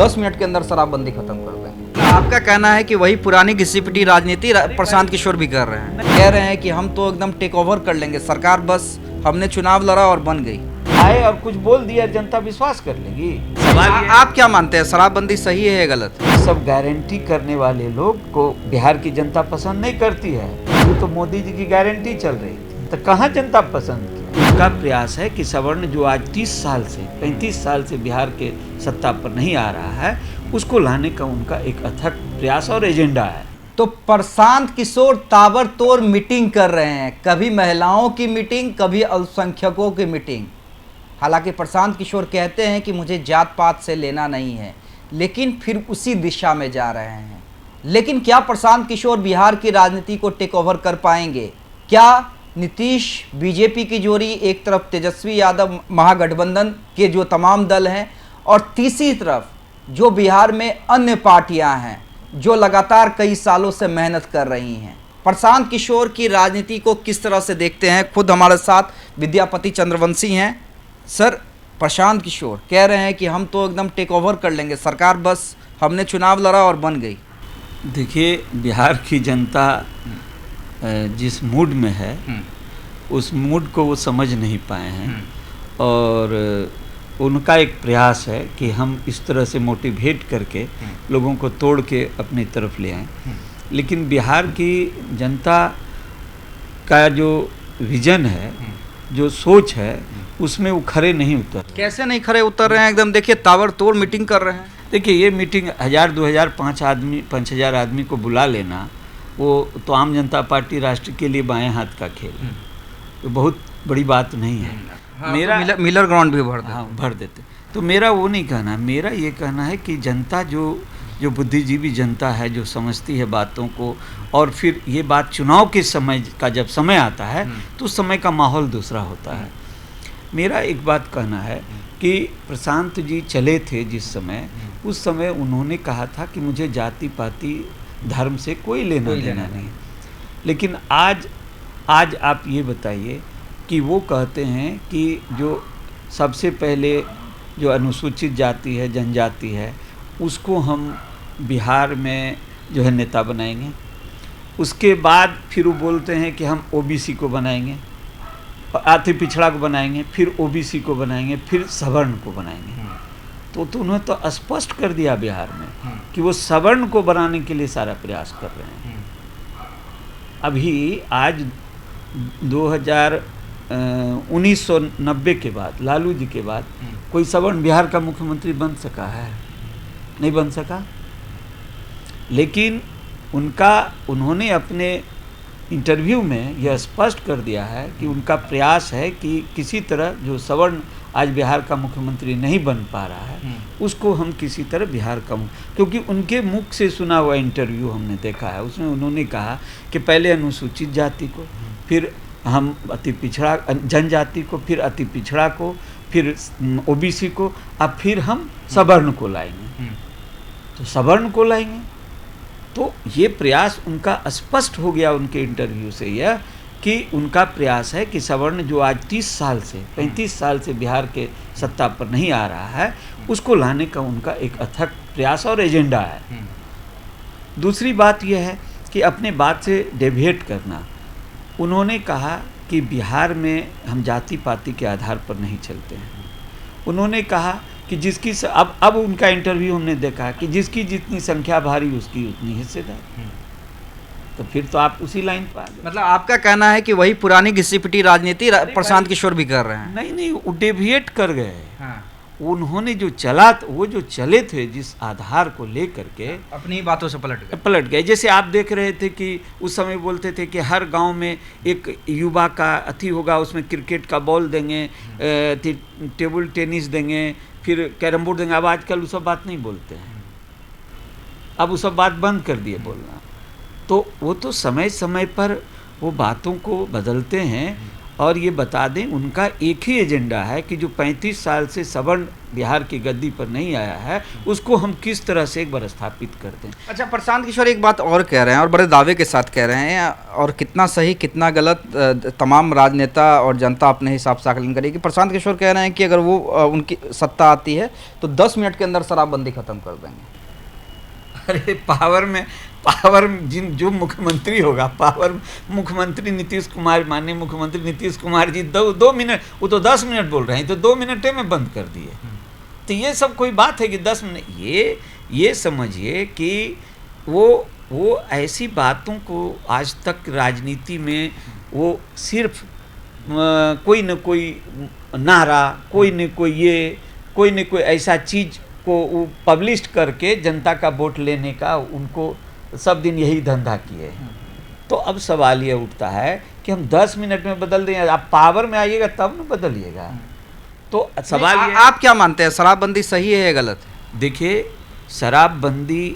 10 minute के अंदर शराबबंदी खत्म कर दें। आपका कहना है कि वही पुरानी घिसी पिटी राजनीति प्रशांत किशोर भी कर रहे हैं, कह रहे हैं कि हम तो एकदम टेक ओवर कर लेंगे सरकार, बस हमने चुनाव लड़ा और बन गई। आए और कुछ बोल दिया, जनता विश्वास कर लेगी। आप क्या मानते हैं, शराबबंदी सही है या गलत? सब गारंटी करने वाले लोग को बिहार की जनता पसंद नहीं करती है। वो तो मोदी जी की गारंटी चल रही थी, तो कहाँ जनता पसंद की? उनका प्रयास है कि सवर्ण जो आज 30 साल से 35 साल से बिहार के सत्ता पर नहीं आ रहा है, उसको लाने का उनका एक अथक प्रयास और एजेंडा है। तो प्रशांत किशोर ताबड़तोड़ मीटिंग कर रहे हैं, कभी महिलाओं की मीटिंग, कभी अल्पसंख्यकों की मीटिंग। हालांकि प्रशांत किशोर कहते हैं कि मुझे जात पात से लेना नहीं है, लेकिन फिर उसी दिशा में जा रहे हैं। लेकिन क्या प्रशांत किशोर बिहार की राजनीति को टेक ओवर कर पाएंगे? क्या नीतीश बीजेपी की जोड़ी, एक तरफ तेजस्वी यादव महागठबंधन के जो तमाम दल हैं, और तीसरी तरफ जो बिहार में अन्य पार्टियां हैं जो लगातार कई सालों से मेहनत कर रही हैं, प्रशांत किशोर की राजनीति को किस तरह से देखते हैं? खुद हमारे साथ विद्यापति चंद्रवंशी हैं। सर, प्रशांत किशोर कह रहे हैं कि हम तो एकदम टेक ओवर कर लेंगे सरकार, बस हमने चुनाव लड़ा और बन गई। देखिए, बिहार की जनता जिस मूड में है, उस मूड को वो समझ नहीं पाए हैं, और उनका एक प्रयास है कि हम इस तरह से मोटिवेट करके लोगों को तोड़ के अपनी तरफ ले आएं। लेकिन बिहार की जनता का जो विजन है, जो सोच है, उसमें वो खरे नहीं उतर। कैसे नहीं खरे उतर रहे हैं? एकदम देखिए ताबड़तोड़ मीटिंग कर रहे हैं। देखिए, ये मीटिंग 1000, 2000, 5,000 आदमी को बुला लेना, वो तो आम जनता पार्टी राष्ट्र के लिए बाएं हाथ का खेल है, तो बहुत बड़ी बात नहीं है। हाँ, मेरा तो मिलर ग्राउंड भी भर देते। हाँ, भर देते। तो मेरा वो नहीं कहना, मेरा ये कहना है कि जनता जो बुद्धिजीवी जनता है, जो समझती है बातों को, और फिर ये बात चुनाव के समय का जब समय आता है तो उस समय का माहौल दूसरा होता है। मेरा एक बात कहना है कि प्रशांत जी चले थे जिस समय, उस समय उन्होंने कहा था कि मुझे जाति पाति धर्म से कोई लेना देना नहीं। लेकिन आज आप ये बताइए कि वो कहते हैं कि जो सबसे पहले जो अनुसूचित जाति है, जनजाति है, उसको हम बिहार में जो है नेता बनाएंगे। उसके बाद फिर वो बोलते हैं कि हम ओबीसी को बनाएंगे, अति पिछड़ा को बनाएंगे, फिर ओबीसी को बनाएंगे, फिर सवर्ण को बनाएंगे। तो उन्होंने तो स्पष्ट कर दिया बिहार में कि वो सवर्ण को बनाने के लिए सारा प्रयास कर रहे हैं। अभी आज 1990 के बाद, लालू जी के बाद, कोई सवर्ण बिहार का मुख्यमंत्री बन सका है? नहीं बन सका। लेकिन उन्होंने अपने इंटरव्यू में यह स्पष्ट कर दिया है कि उनका प्रयास है कि किसी तरह जो सवर्ण आज बिहार का मुख्यमंत्री नहीं बन पा रहा है, उसको हम किसी तरह बिहार का, क्योंकि उनके मुख से सुना हुआ इंटरव्यू हमने देखा है, उसमें उन्होंने कहा कि पहले अनुसूचित जाति को, फिर हम अति पिछड़ा जनजाति को, फिर अति पिछड़ा को, फिर ओबीसी को, अब फिर हम सवर्ण को लाएंगे। तो सवर्ण को लाएंगे, तो ये प्रयास उनका स्पष्ट हो गया उनके इंटरव्यू से, यह कि उनका प्रयास है कि सवर्ण जो आज 30 साल से 35 साल से बिहार के सत्ता पर नहीं आ रहा है, उसको लाने का उनका एक अथक प्रयास और एजेंडा है। दूसरी बात यह है कि अपने बात से डेविएट करना। उन्होंने कहा कि बिहार में हम जाति पाति के आधार पर नहीं चलते हैं। उन्होंने कहा कि जिसकी अब उनका इंटरव्यू हमने देखा कि जिसकी जितनी संख्या भारी उसकी उतनी हिस्सेदार। तो फिर तो आप उसी लाइन पर आ गए। मतलब आपका कहना है कि वही पुरानी घिसी पिटी राजनीति प्रशांत किशोर भी कर रहे हैं? नहीं, वो डेविएट कर गए। हाँ। उन्होंने जो चले थे जिस आधार को लेकर के, अपनी बातों से पलट गए। जैसे आप देख रहे थे कि उस समय बोलते थे कि हर गांव में एक युवा का अथी होगा, उसमें क्रिकेट का बॉल देंगे, टेबल टेनिस देंगे, फिर कैरम बोर्ड देंगे। अब आजकल वो सब बात नहीं बोलते हैं, अब वो सब बात बंद कर दिए बोलना। तो वो तो समय समय पर वो बातों को बदलते हैं, और ये बता दें, उनका एक ही एजेंडा है कि जो 35 साल से सवर्ण बिहार की गद्दी पर नहीं आया है उसको हम किस तरह से एक बार स्थापित कर दें। अच्छा, प्रशांत किशोर एक बात और कह रहे हैं और बड़े दावे के साथ कह रहे हैं, और कितना सही कितना गलत तमाम राजनेता और जनता अपने हिसाब से आकलन करेगी। प्रशांत किशोर कह रहे हैं कि अगर वो उनकी सत्ता आती है तो 10 मिनट के अंदर शराबबंदी खत्म कर देंगे। अरे पावर में जो मुख्यमंत्री होगा, पावर मुख्यमंत्री नीतीश कुमार, माननीय मुख्यमंत्री नीतीश कुमार जी 2 मिनट, वो तो 10 मिनट बोल रहे हैं, तो 2 मिनट में बंद कर दिए। तो ये सब कोई बात है कि 10 मिनट? ये समझिए कि वो ऐसी बातों को आज तक राजनीति में वो सिर्फ कोई न कोई नारा, कोई न कोई ऐसा चीज़ को वो पब्लिश करके जनता का वोट लेने का उनको सब दिन यही धंधा किए। तो अब सवाल ये उठता है कि हम 10 मिनट में बदल दें, आप पावर में आइएगा तब न बदलिएगा। तो सवाल ये, आप क्या मानते हैं, शराबबंदी सही है या गलत है? देखिए, शराबबंदी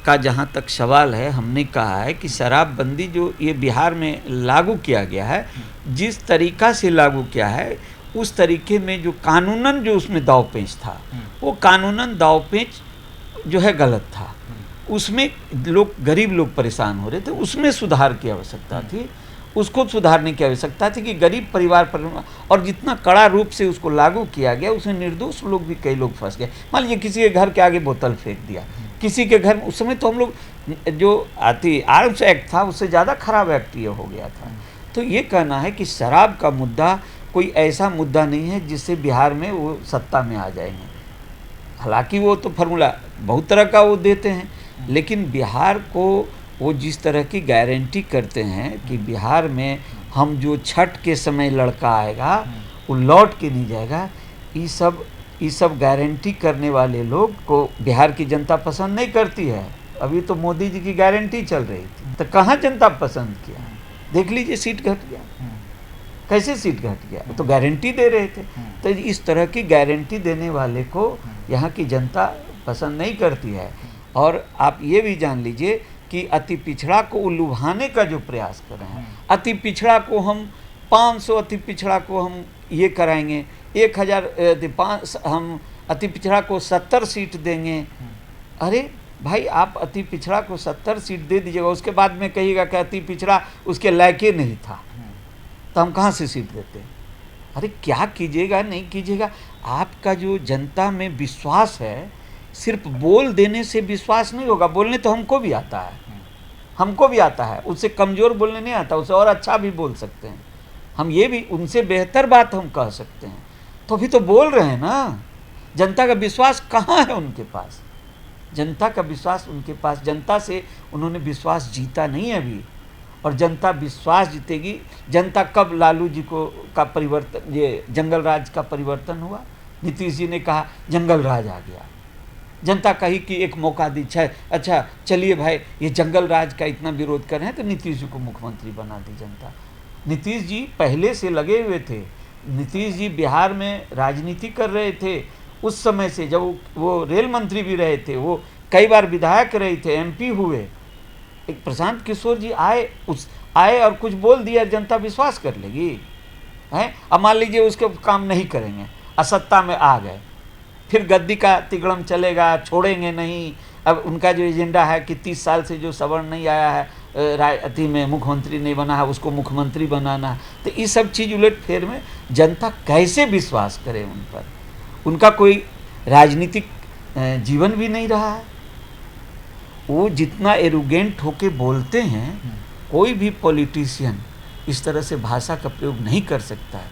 का जहाँ तक सवाल है, हमने कहा है कि शराबबंदी जो ये बिहार में लागू किया गया है, जिस तरीक़ा से लागू किया है उस तरीके में जो कानूनन जो उसमें दावपेच था, वो कानूनन दावपेच जो है गलत था। उसमें लोग, गरीब लोग परेशान हो रहे थे, उसमें सुधार की आवश्यकता थी। उसको सुधारने की आवश्यकता थी कि गरीब परिवार पर, और जितना कड़ा रूप से उसको लागू किया गया उसमें निर्दोष लोग भी, कई लोग फंस गए। मान लीजिए किसी के घर के आगे बोतल फेंक दिया, किसी के घर, उस समय तो हम लोग जो आर्म्स एक्ट था उससे ज़्यादा खराब एक्ट ये हो गया था। तो ये कहना है कि शराब का मुद्दा कोई ऐसा मुद्दा नहीं है जिससे बिहार में वो सत्ता में आ जाएंगे। हालांकि वो तो फार्मूला बहुत तरह का वो देते हैं, लेकिन बिहार को वो जिस तरह की गारंटी करते हैं कि बिहार में हम जो छठ के समय लड़का आएगा वो लौट के नहीं जाएगा, ये सब गारंटी करने वाले लोग को बिहार की जनता पसंद नहीं करती है। अभी तो मोदी जी की गारंटी चल रही थी, तो कहाँ जनता पसंद किया? देख लीजिए, सीट घट गया। कैसे सीट घट गया? वो तो गारंटी दे रहे थे। तो इस तरह की गारंटी देने वाले को यहाँ की जनता पसंद नहीं करती है। और आप ये भी जान लीजिए कि अति पिछड़ा को लुभाने का जो प्रयास कर रहे हैं, अति पिछड़ा को हम 500 अति पिछड़ा को हम ये कराएंगे, 1000 हम अति पिछड़ा को 70 सीट देंगे। अरे भाई, आप अति पिछड़ा को 70 सीट दे दीजिएगा, उसके बाद में कहिएगा कि अति पिछड़ा उसके लायक ही नहीं था, तो हम कहाँ से सीट देते? अरे क्या कीजिएगा, नहीं कीजिएगा। आपका जो जनता में विश्वास है, सिर्फ बोल देने से विश्वास नहीं होगा। बोलने तो हमको भी आता है, उससे कमज़ोर बोलने नहीं आता, उससे और अच्छा भी बोल सकते हैं हम, ये भी उनसे बेहतर बात हम कह सकते हैं। तो अभी तो बोल रहे हैं ना। जनता का विश्वास कहाँ है उनके पास? जनता का विश्वास उनके पास, जनता से उन्होंने विश्वास जीता नहीं है अभी, और जनता विश्वास जीतेगी। जनता कब लालू जी को का परिवर्तन, ये जंगल राज का परिवर्तन हुआ, नीतीश जी ने कहा जंगल राज आ गया, जनता कही कि एक मौका दी, अच्छा चलिए भाई, ये जंगल राज का इतना विरोध कर रहे हैं तो नीतीश जी को मुख्यमंत्री बना दी जनता। नीतीश जी पहले से लगे हुए थे, नीतीश जी बिहार में राजनीति कर रहे थे उस समय से, जब वो रेल मंत्री भी रहे थे, वो कई बार विधायक रहे थे, एमपी हुए। एक प्रशांत किशोर जी आए और कुछ बोल दिया, जनता विश्वास कर लेगी हैं? अब मान लीजिए उसके काम नहीं करेंगे, असत्ता में आ गए, फिर गद्दी का तिगड़म चलेगा, छोड़ेंगे नहीं। अब उनका जो एजेंडा है कि 30 साल से जो सवर्ण नहीं आया है, राजनीति में मुख्यमंत्री नहीं बना है, उसको मुख्यमंत्री बनाना है। तो ये सब चीज़ उलट फेर में जनता कैसे विश्वास करे उन पर? उनका कोई राजनीतिक जीवन भी नहीं रहा है। वो जितना एरोगेंट होके बोलते हैं, कोई भी पॉलिटिशियन इस तरह से भाषा का प्रयोग नहीं कर सकता है।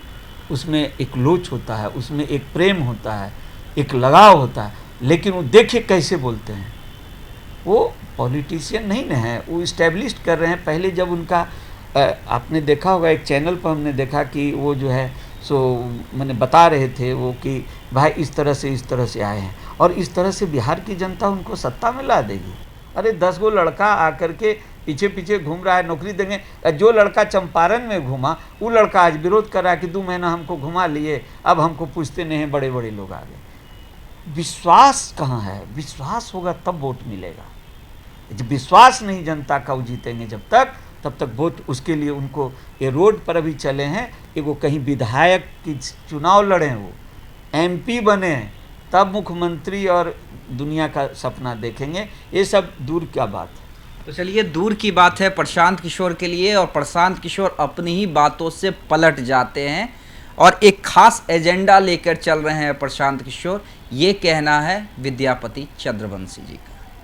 उसमें एक लोच होता है, उसमें एक प्रेम होता है, एक लगाव होता है, लेकिन वो देखिए कैसे बोलते हैं। वो पॉलिटिशियन नहीं न है, वो इस्टेब्लिश्ड कर रहे हैं। पहले जब उनका आपने देखा होगा, एक चैनल पर हमने देखा कि वो जो है सो मैंने बता रहे थे वो कि भाई इस तरह से आए हैं, और इस तरह से बिहार की जनता उनको सत्ता में ला देगी। अरे 10 गो लड़का आकर के पीछे पीछे घूम रहा है, नौकरी देंगे। जो लड़का चंपारण में घूमा, वो लड़का आज विरोध कर रहा है कि 2 महीना हमको घुमा लिए, अब हमको पूछते नहीं हैं, बड़े बड़े लोग आ गए। विश्वास कहाँ है? विश्वास होगा तब वोट मिलेगा। जब विश्वास नहीं जनता का, वो जीतेंगे जब तक तब तक वोट उसके लिए उनको, ये रोड पर अभी चले हैं, एगो कहीं विधायक की चुनाव लड़े, वो MP बने, तब मुख्यमंत्री और दुनिया का सपना देखेंगे। ये सब दूर क्या बात है। तो चलिए, दूर की बात है प्रशांत किशोर के लिए, और प्रशांत किशोर अपनी ही बातों से पलट जाते हैं और एक खास एजेंडा लेकर चल रहे हैं प्रशांत किशोर, ये कहना है विद्यापति चंद्रवंशी जी का।